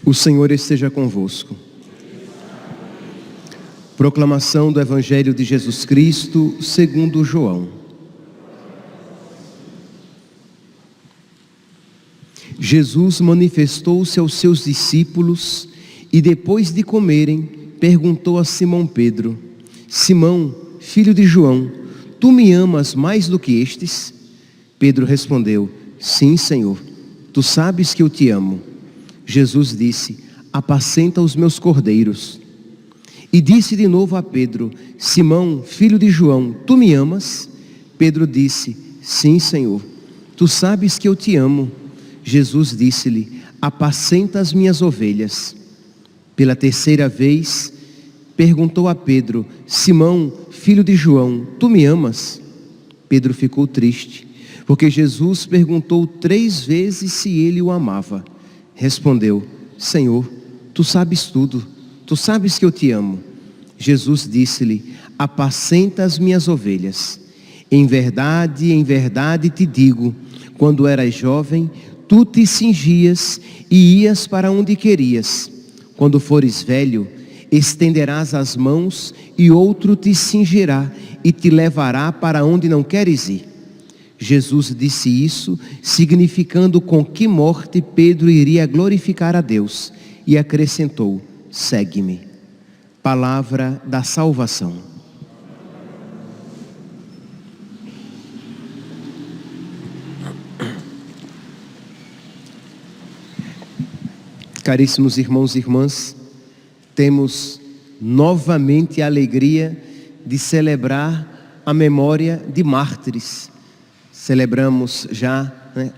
O Senhor esteja convosco. Proclamação do Evangelho de Jesus Cristo segundo João. Jesus manifestou-se aos seus discípulos e, depois de comerem, perguntou a Simão Pedro: Simão, filho de João, tu me amas mais do que estes? Pedro respondeu: Sim, Senhor, tu sabes que eu te amo. Jesus disse: apacenta os meus cordeiros. E disse de novo a Pedro: Simão, filho de João, tu me amas? Pedro disse: Sim, Senhor, tu sabes que eu te amo. Jesus disse-lhe: apacenta as minhas ovelhas. Pela terceira vez, perguntou a Pedro: Simão, filho de João, tu me amas? Pedro ficou triste, porque Jesus perguntou 3 vezes se ele o amava. Respondeu: Senhor, tu sabes tudo, tu sabes que eu te amo. Jesus disse-lhe: apacenta as minhas ovelhas. Em verdade te digo, quando eras jovem, tu te cingias e ias para onde querias. Quando fores velho, estenderás as mãos e outro te cingirá e te levará para onde não queres ir. Jesus disse isso, significando com que morte Pedro iria glorificar a Deus, e acrescentou: segue-me. Palavra da salvação. Caríssimos irmãos e irmãs, temos novamente a alegria de celebrar a memória de mártires. Celebramos já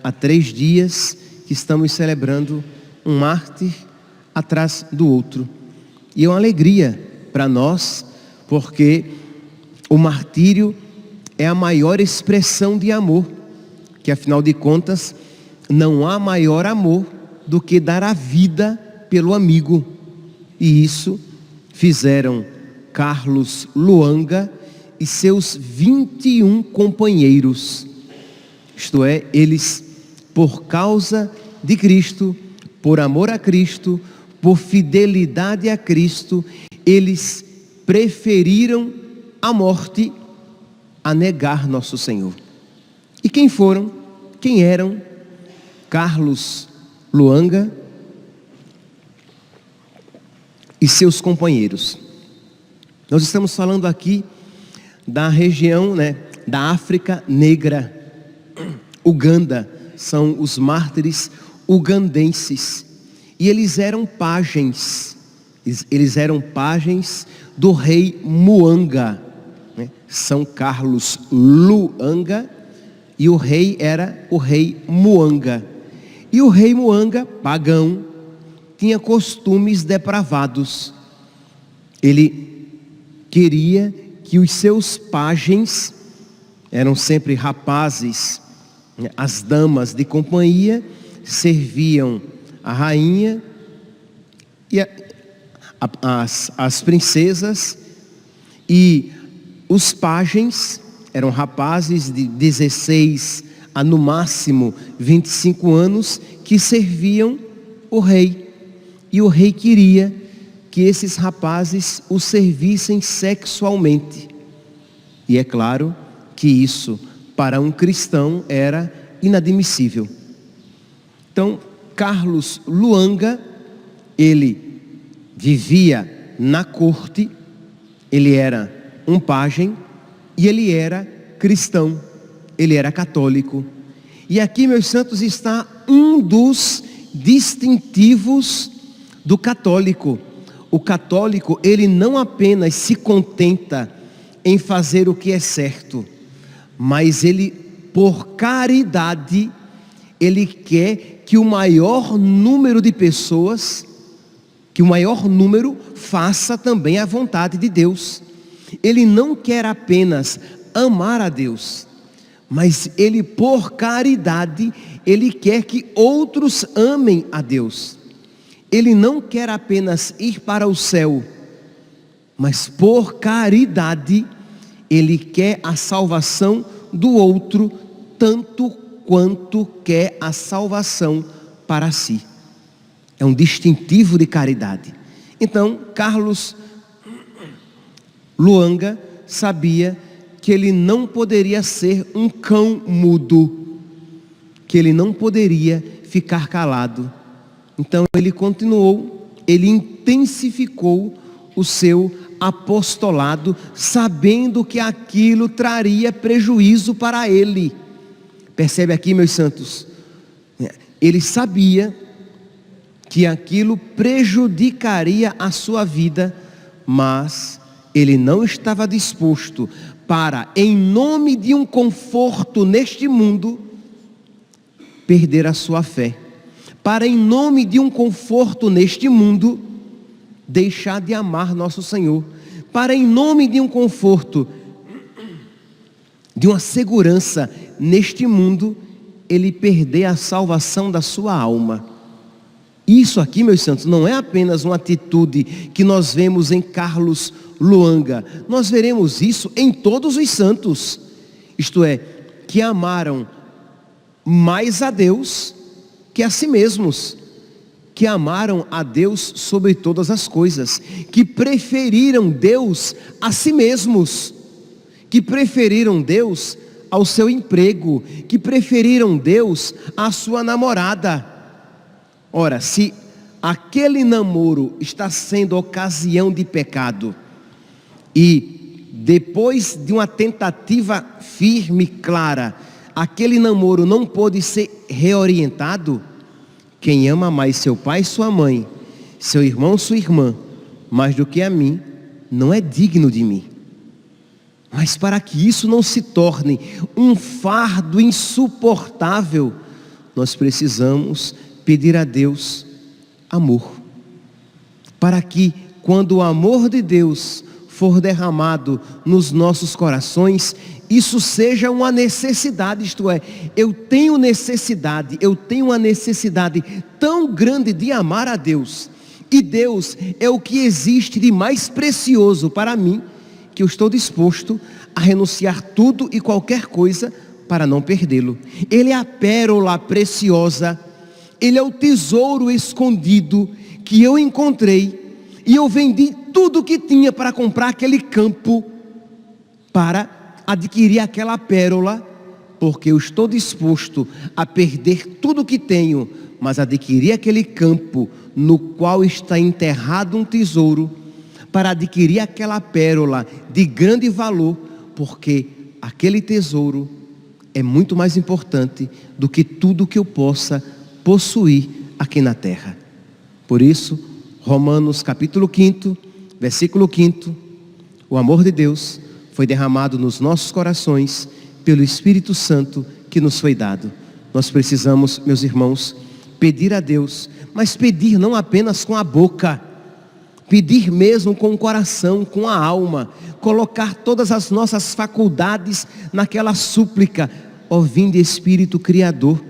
há 3 dias que estamos celebrando um mártir atrás do outro. E é uma alegria para nós, porque o martírio é a maior expressão de amor, que afinal de contas não há maior amor do que dar a vida pelo amigo. E isso fizeram Carlos Luanga e seus 21 companheiros. Isto é, eles, por causa de Cristo, por amor a Cristo, por fidelidade a Cristo, eles preferiram a morte a negar nosso Senhor. E quem foram? Quem eram? Carlos Luanga e seus companheiros. Nós estamos falando aqui da região, da África Negra. Uganda, são os mártires ugandenses. E eles eram pajens. Eles eram pajens do rei Muanga, São Carlos Luanga, e o rei era o rei Muanga. E o rei Muanga, pagão, tinha costumes depravados. Ele queria que os seus pajens, eram sempre rapazes, as damas de companhia, serviam a rainha e as princesas, e os pajens eram rapazes de 16 a no máximo 25 anos que serviam o rei. E o rei queria que esses rapazes o servissem sexualmente. E é claro que isso, para um cristão, era inadmissível. Então, Carlos Luanga, ele vivia na corte, ele era um pajem e ele era cristão, ele era católico. E aqui, meus santos, está um dos distintivos do católico. O católico, ele não apenas se contenta em fazer o que é certo, mas ele, por caridade, ele quer que o maior número de pessoas, que o maior número faça também a vontade de Deus. Ele não quer apenas amar a Deus, mas ele, por caridade, ele quer que outros amem a Deus. Ele não quer apenas ir para o céu, mas por caridade, ele quer a salvação do outro, tanto quanto quer a salvação para si. É um distintivo de caridade. Então, Carlos Luanga sabia que ele não poderia ser um cão mudo, que ele não poderia ficar calado. Então ele continuou, ele intensificou o seu apostolado, sabendo que aquilo traria prejuízo para ele. Percebe aqui, meus santos? Ele sabia que aquilo prejudicaria a sua vida, mas ele não estava disposto para, em nome de um conforto neste mundo, perder a sua fé. Para, em nome de um conforto neste mundo, deixar de amar nosso Senhor. Para, em nome de um conforto, de uma segurança neste mundo, ele perder a salvação da sua alma. Isso aqui, meus santos, não é apenas uma atitude que nós vemos em Carlos Luanga. Nós veremos isso em todos os santos. Isto é, que amaram mais a Deus que a si mesmos. Que amaram a Deus sobre todas as coisas. Que preferiram Deus a si mesmos. Que preferiram Deus ao seu emprego. Que preferiram Deus à sua namorada. Ora, se aquele namoro está sendo ocasião de pecado, e depois de uma tentativa firme, clara, aquele namoro não pôde ser reorientado, quem ama mais seu pai e sua mãe, seu irmão, sua irmã, mais do que a mim, não é digno de mim. Mas para que isso não se torne um fardo insuportável, nós precisamos pedir a Deus amor. Para que, quando o amor de Deus for derramado nos nossos corações, isso seja uma necessidade, isto é, eu tenho uma necessidade tão grande de amar a Deus, e Deus é o que existe de mais precioso para mim, que eu estou disposto a renunciar tudo e qualquer coisa para não perdê-lo. Ele é a pérola preciosa, ele é o tesouro escondido que eu encontrei, e eu vendi tudo que tinha para comprar aquele campo, para adquirir aquela pérola, porque eu estou disposto a perder tudo que tenho, mas adquirir aquele campo no qual está enterrado um tesouro, para adquirir aquela pérola de grande valor, porque aquele tesouro é muito mais importante do que tudo que eu possa possuir aqui na terra. Por isso, Romanos capítulo 5, versículo 5, o amor de Deus foi derramado nos nossos corações pelo Espírito Santo que nos foi dado. Nós precisamos, meus irmãos, pedir a Deus, mas pedir não apenas com a boca, pedir mesmo com o coração, com a alma, colocar todas as nossas faculdades naquela súplica: ó vinde Espírito Criador,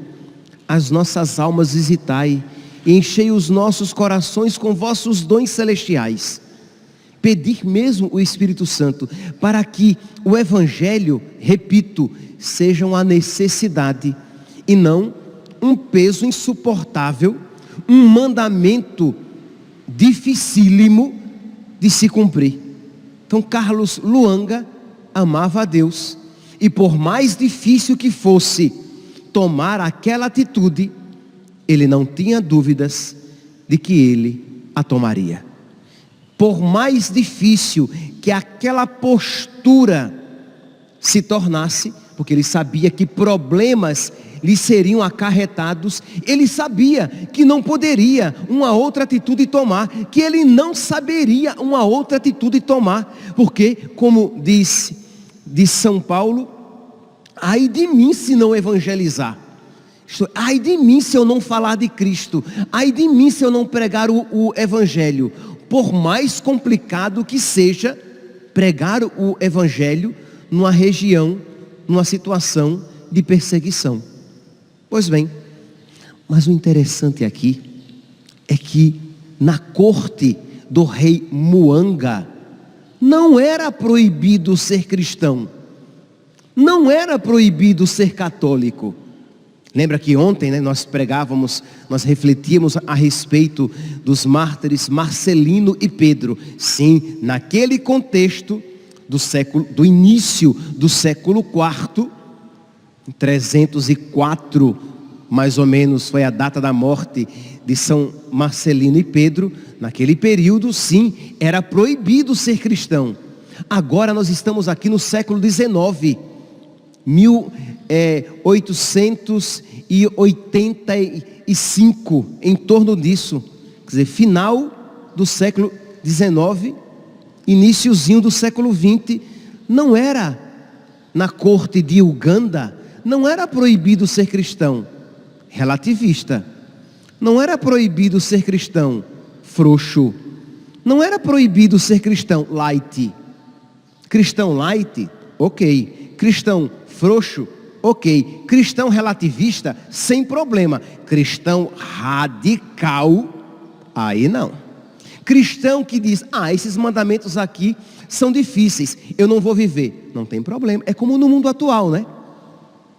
as nossas almas visitai, e enchei os nossos corações com vossos dons celestiais. Pedir mesmo o Espírito Santo, para que o Evangelho, repito, seja uma necessidade, e não um peso insuportável, um mandamento dificílimo de se cumprir. Então Carlos Luanga amava a Deus, e por mais difícil que fosse tomar aquela atitude, ele não tinha dúvidas de que ele a tomaria. Por mais difícil que aquela postura se tornasse, porque ele sabia que problemas lhe seriam acarretados, ele sabia que não poderia uma outra atitude tomar, que ele não saberia uma outra atitude tomar, porque, como disse de São Paulo, ai de mim se não evangelizar, ai de mim se eu não falar de Cristo, ai de mim se eu não pregar o Evangelho. Por mais complicado que seja pregar o Evangelho numa região, numa situação de perseguição. Pois bem, mas o interessante aqui é que na corte do rei Muanga não era proibido ser cristão, não era proibido ser católico. Lembra que ontem, né, nós pregávamos, nós refletíamos a respeito dos mártires Marcelino e Pedro. Sim, naquele contexto do início do século IV, 304, mais ou menos, foi a data da morte de São Marcelino e Pedro. Naquele período, sim, era proibido ser cristão. Agora nós estamos aqui no século XIX, 1885, em torno disso. Quer dizer, final do século XIX, iniciozinho do século XX. Não era na corte de Uganda, não era proibido ser cristão relativista, não era proibido ser cristão frouxo, não era proibido ser cristão light. Cristão light, ok. Cristão frouxo, ok. Cristão relativista, sem problema. Cristão radical, aí não. Cristão que diz, esses mandamentos aqui são difíceis, eu não vou viver. Não tem problema, é como no mundo atual, né?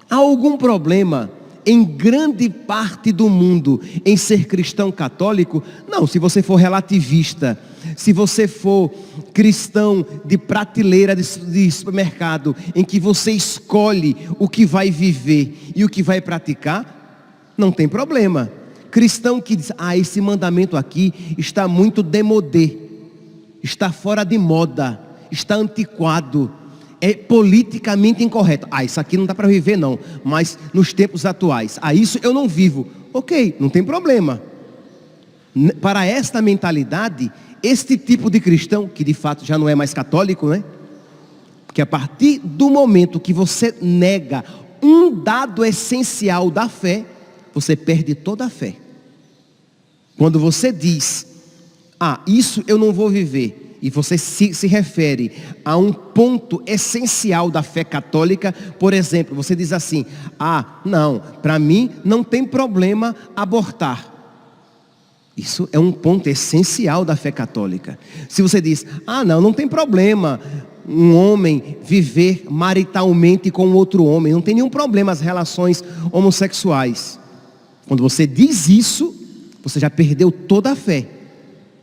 Há algum problema em grande parte do mundo em ser cristão católico? Não, se você for relativista, se você for cristão de prateleira de supermercado, em que você escolhe o que vai viver e o que vai praticar, não tem problema. Cristão que diz, esse mandamento aqui está muito démodé, está fora de moda, está antiquado, é politicamente incorreto. Isso aqui não dá para viver não, mas nos tempos atuais, isso eu não vivo. Ok, não tem problema. Para esta mentalidade, este tipo de cristão, que de fato já não é mais católico, né? Porque a partir do momento que você nega um dado essencial da fé, você perde toda a fé. Quando você diz, isso eu não vou viver, e você se refere a um ponto essencial da fé católica, por exemplo, você diz assim, não, para mim não tem problema abortar. Isso é um ponto essencial da fé católica. Se você diz, não tem problema um homem viver maritalmente com outro homem, não tem nenhum problema as relações homossexuais. Quando você diz isso, você já perdeu toda a fé,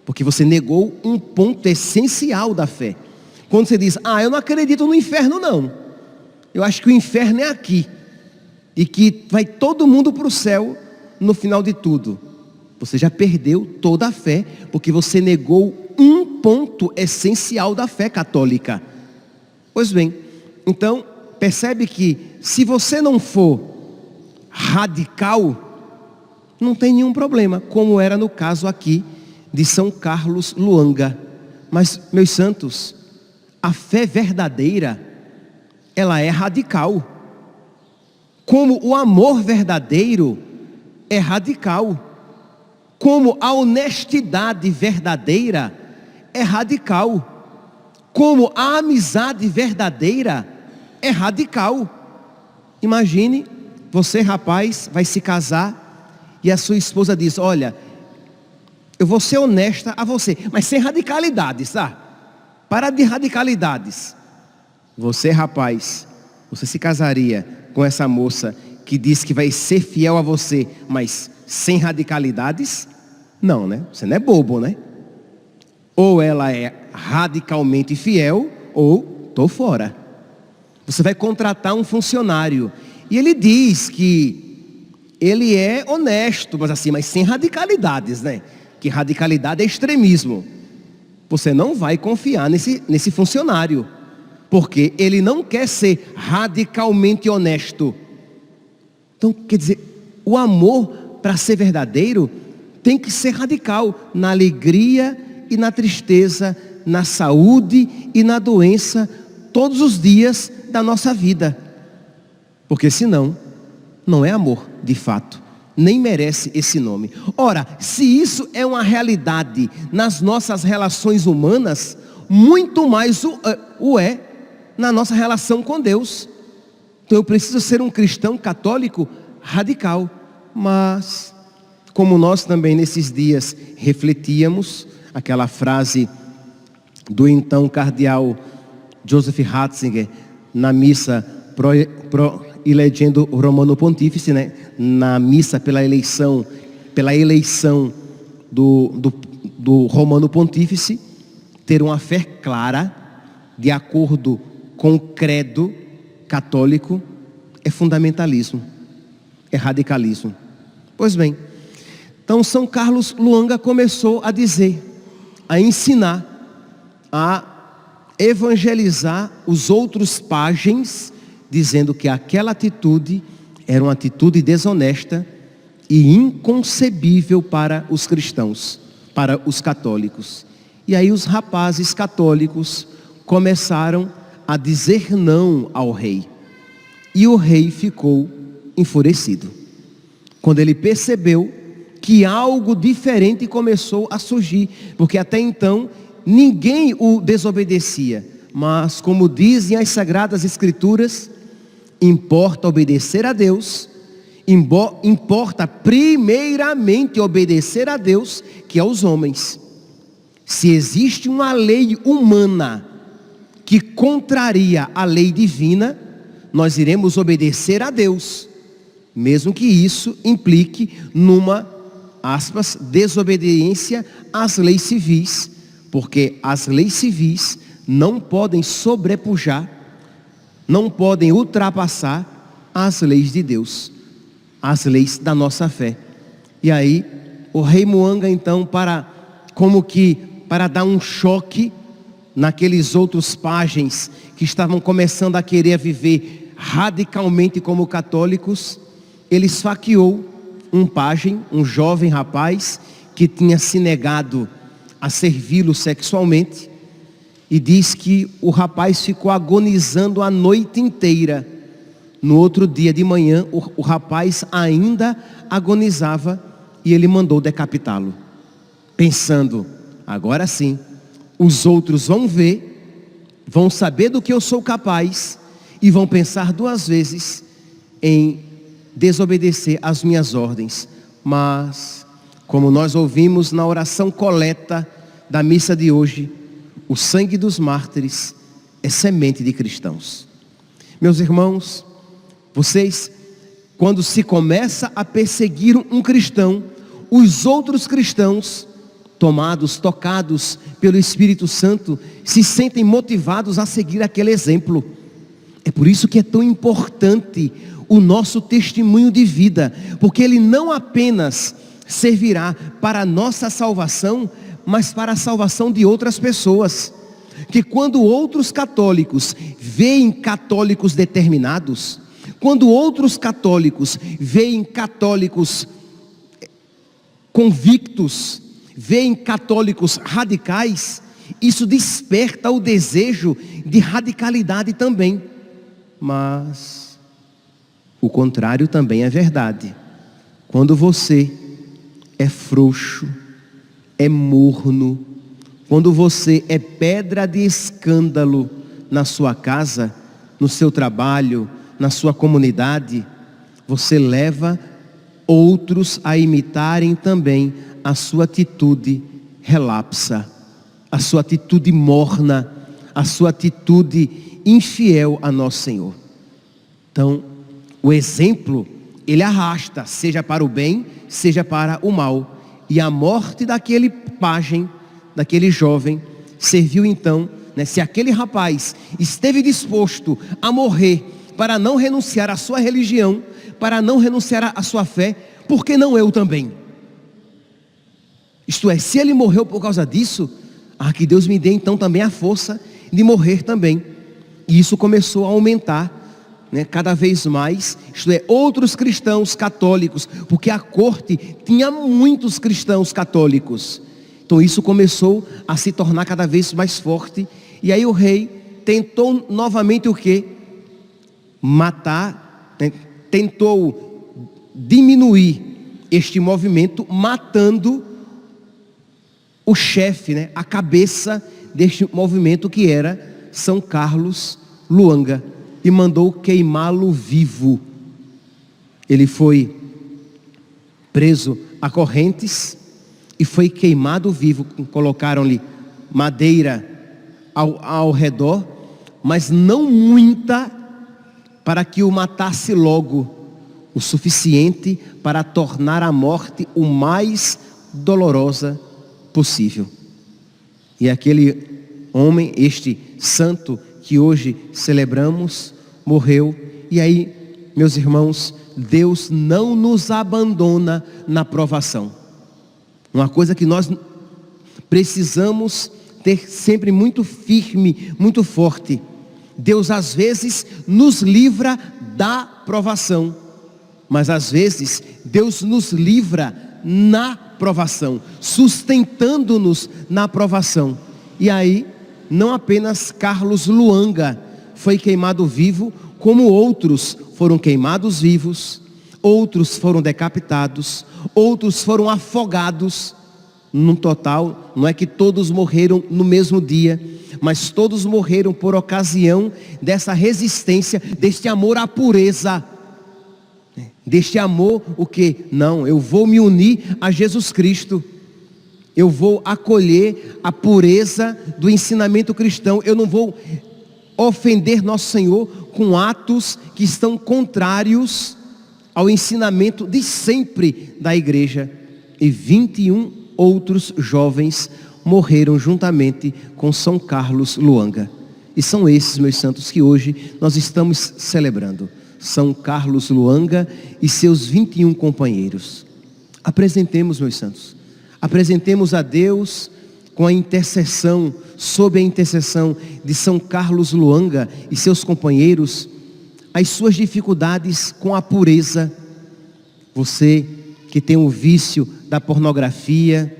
porque você negou um ponto essencial da fé. Quando você diz, eu não acredito no inferno não, eu acho que o inferno é aqui, e que vai todo mundo para o céu no final de tudo, você já perdeu toda a fé, porque você negou um ponto essencial da fé católica. Pois bem, então percebe que se você não for radical, não tem nenhum problema, como era no caso aqui de São Carlos Luanga. Mas, meus santos, a fé verdadeira, ela é radical, como o amor verdadeiro é radical, como a honestidade verdadeira é radical, como a amizade verdadeira é radical. Imagine, você rapaz vai se casar e a sua esposa diz, olha, eu vou ser honesta a você, mas sem radicalidades, tá? Para de radicalidades. Você rapaz, você se casaria com essa moça que diz que vai ser fiel a você, mas sem radicalidades? Não, né? Você não é bobo, né? Ou ela é radicalmente fiel, ou tô fora. Você vai contratar um funcionário e ele diz que ele é honesto, mas sem radicalidades, né? Que radicalidade é extremismo. Você não vai confiar nesse funcionário, porque ele não quer ser radicalmente honesto. Então, quer dizer, o amor, para ser verdadeiro, tem que ser radical, na alegria e na tristeza, na saúde e na doença, todos os dias da nossa vida. Porque senão, não é amor, de fato, nem merece esse nome. Ora, se isso é uma realidade nas nossas relações humanas, muito mais o é na nossa relação com Deus. Então eu preciso ser um cristão católico radical. Mas, como nós também nesses dias refletíamos, aquela frase do então cardeal Joseph Ratzinger, na missa elegendo o Romano Pontífice, né? Na missa pela eleição do Romano Pontífice, ter uma fé clara, de acordo com o credo católico, é fundamentalismo, é radicalismo. Pois bem, então São Carlos Luanga começou a dizer, a ensinar, a evangelizar os outros pajens, dizendo que aquela atitude era uma atitude desonesta e inconcebível para os cristãos, para os católicos. E aí os rapazes católicos começaram a dizer não ao rei. E o rei ficou enfurecido, quando ele percebeu que algo diferente começou a surgir, porque até então ninguém o desobedecia, mas como dizem as Sagradas Escrituras, importa obedecer a Deus, importa primeiramente obedecer a Deus, que aos homens. Se existe uma lei humana que contraria a lei divina, nós iremos obedecer a Deus, mesmo que isso implique numa, aspas, desobediência às leis civis, porque as leis civis não podem sobrepujar, não podem ultrapassar as leis de Deus, as leis da nossa fé. E aí o rei Muanga então, para dar um choque naqueles outros pajens que estavam começando a querer viver radicalmente como católicos, ele esfaqueou um pajem, um jovem rapaz que tinha se negado a servi-lo sexualmente, e diz que o rapaz ficou agonizando a noite inteira. No outro dia de manhã, o rapaz ainda agonizava e ele mandou decapitá-lo, pensando, agora sim, os outros vão ver, vão saber do que eu sou capaz e vão pensar duas vezes em desobedecer às minhas ordens. Mas, como nós ouvimos na oração coleta da missa de hoje, o sangue dos mártires é semente de cristãos. Meus irmãos, vocês, quando se começa a perseguir um cristão, os outros cristãos, tocados pelo Espírito Santo, se sentem motivados a seguir aquele exemplo. É por isso que é tão importante o nosso testemunho de vida, porque ele não apenas servirá para a nossa salvação, mas para a salvação de outras pessoas. Que quando outros católicos veem católicos determinados, quando outros católicos veem católicos convictos, veem católicos radicais, isso desperta o desejo de radicalidade também. Mas o contrário também é verdade. Quando você é frouxo, é morno, quando você é pedra de escândalo na sua casa, no seu trabalho, na sua comunidade, você leva outros a imitarem também a sua atitude relapsa, a sua atitude morna, a sua atitude infiel a nosso Senhor. Então, o exemplo, ele arrasta, seja para o bem, seja para o mal. E a morte daquele pajem, daquele jovem, serviu então, se aquele rapaz esteve disposto a morrer para não renunciar à sua religião, para não renunciar à sua fé, por que não eu também? Isto é, se ele morreu por causa disso, que Deus me dê então também a força de morrer também. E isso começou a aumentar, cada vez mais, isto é, outros cristãos católicos, porque a corte tinha muitos cristãos católicos. Então isso começou a se tornar cada vez mais forte. E aí o rei tentou novamente o quê? Matar, tentou diminuir este movimento, matando o chefe, a cabeça deste movimento, que era São Carlos Luanga. e mandou queimá-lo vivo. Ele foi preso a correntes e foi queimado vivo. Colocaram-lhe madeira ao redor, mas não muita para que o matasse logo, o suficiente para tornar a morte o mais dolorosa possível. E aquele homem, este santo que hoje celebramos, morreu. E aí, meus irmãos, Deus não nos abandona na provação. Uma coisa que nós precisamos ter sempre muito firme, muito forte. Deus às vezes nos livra da provação, mas às vezes Deus nos livra na provação, sustentando-nos na provação. E aí, não apenas Carlos Luanga foi queimado vivo, como outros foram queimados vivos, outros foram decapitados, outros foram afogados. No total, não é que todos morreram no mesmo dia, mas todos morreram por ocasião dessa resistência, deste amor à pureza, deste amor, o que? Não, eu vou me unir a Jesus Cristo, eu vou acolher a pureza do ensinamento cristão, eu não vou ofender nosso Senhor com atos que estão contrários ao ensinamento de sempre da igreja. E 21 outros jovens morreram juntamente com São Carlos Luanga. E são esses, meus santos, que hoje nós estamos celebrando. São Carlos Luanga e seus 21 companheiros. Apresentemos, meus santos, apresentemos a Deus com a intercessão, sob a intercessão de São Carlos Luanga e seus companheiros, as suas dificuldades com a pureza. Você que tem o vício da pornografia,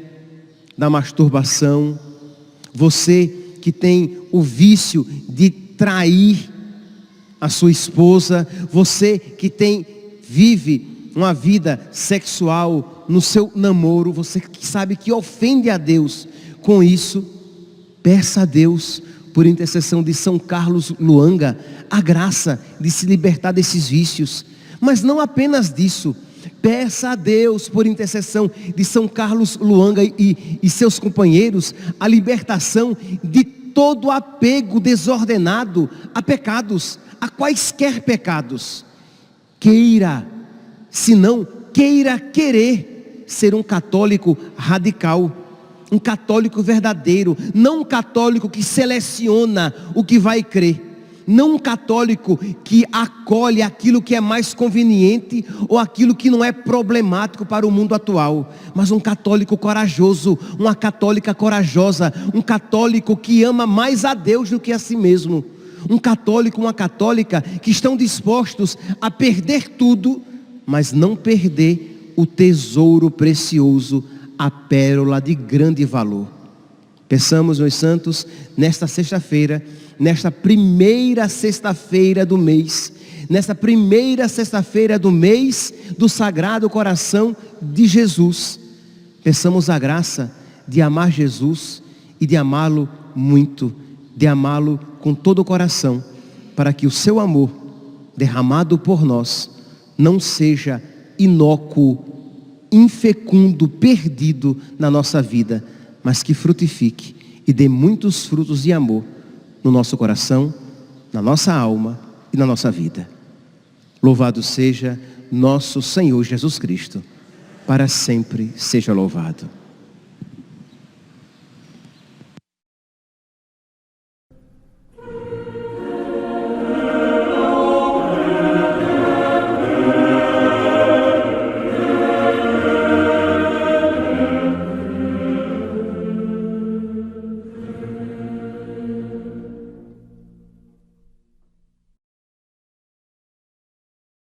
da masturbação, você que tem o vício de trair a sua esposa, você que vive uma vida sexual no seu namoro, você que sabe que ofende a Deus com isso, peça a Deus, por intercessão de São Carlos Luanga, a graça de se libertar desses vícios. Mas não apenas disso, peça a Deus, por intercessão de São Carlos Luanga e seus companheiros, a libertação de todo apego desordenado a pecados, a quaisquer pecados. Queira, se não, querer ser um católico radical, um católico verdadeiro, não um católico que seleciona o que vai crer, não um católico que acolhe aquilo que é mais conveniente ou aquilo que não é problemático para o mundo atual, mas um católico corajoso, uma católica corajosa, um católico que ama mais a Deus do que a si mesmo, um católico, uma católica que estão dispostos a perder tudo, mas não perder o tesouro precioso, a pérola de grande valor. Peçamos, meus santos, nesta sexta-feira, nesta primeira sexta-feira do mês, nesta primeira sexta-feira do mês do Sagrado Coração de Jesus, peçamos a graça de amar Jesus e de amá-lo muito, de amá-lo com todo o coração, para que o seu amor derramado por nós não seja inócuo, infecundo, perdido na nossa vida, mas que frutifique e dê muitos frutos de amor no nosso coração, na nossa alma e na nossa vida. Louvado seja nosso Senhor Jesus Cristo, para sempre seja louvado.